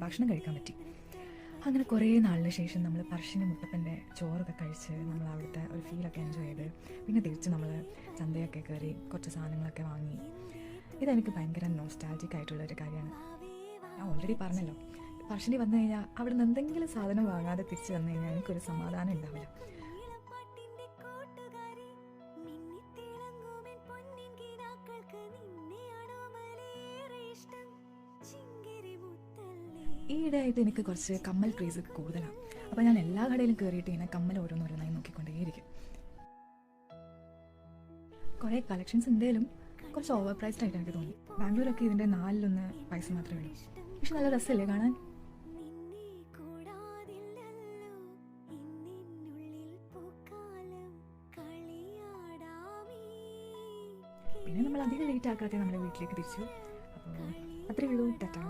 ഭക്ഷണം കഴിക്കാൻ പറ്റി. അങ്ങനെ കുറേ നാളിന് ശേഷം നമ്മൾ പറശ്ശിനി മുത്തപ്പൻ്റെ ചോറൊക്കെ കഴിച്ച് നമ്മൾ അവിടുത്തെ ഒരു ഫീലൊക്കെ എൻജോയ് ചെയ്ത് പിന്നെ തിരിച്ച് നമ്മൾ ചന്തയൊക്കെ കയറി കുറച്ച് സാധനങ്ങളൊക്കെ വാങ്ങി. ഇതെനിക്ക് ഭയങ്കര നോസ്റ്റാൾജിക് ആയിട്ടുള്ളൊരു കാര്യമാണ്. ഞാൻ ഓൾറെഡി പറഞ്ഞല്ലോ, പറശ്ശിനി വന്നു കഴിഞ്ഞാൽ അവിടെ നിന്ന് എന്തെങ്കിലും സാധനം വാങ്ങാതെ തിരിച്ച് വന്നു കഴിഞ്ഞാൽ എനിക്കൊരു സമാധാനം ഉണ്ടാവില്ല. ഈയിടെയായിട്ട് എനിക്ക് കുറച്ച് കമ്മൽ ക്രേസ് കൂടുതലാണ്. അപ്പോൾ ഞാൻ എല്ലാ കടയിലും കയറിയിട്ട് ഇങ്ങനെ കമ്മൽ ഓരോന്നോരോന്നായി നോക്കിക്കൊണ്ടേയിരിക്കും. കുറേ കളക്ഷൻസ് ഉണ്ടെങ്കിലും കുറച്ച് ഓവർ പ്രൈസ്ഡ് ആയിട്ട് എനിക്ക് തോന്നി. ബാംഗ്ലൂരൊക്കെ ഇതിൻ്റെ 4-1 പൈസ മാത്രമേ ഉള്ളൂ. പക്ഷെ നല്ല രസമല്ലേ കാണാൻ? പിന്നെ നമ്മൾ അധികം ലേറ്റ് ആക്കാതെ നമ്മുടെ വീട്ടിലേക്ക് തിരിച്ചു. അപ്പോൾ അത്രയേ ഉള്ളൂ. ടാറ്റാ.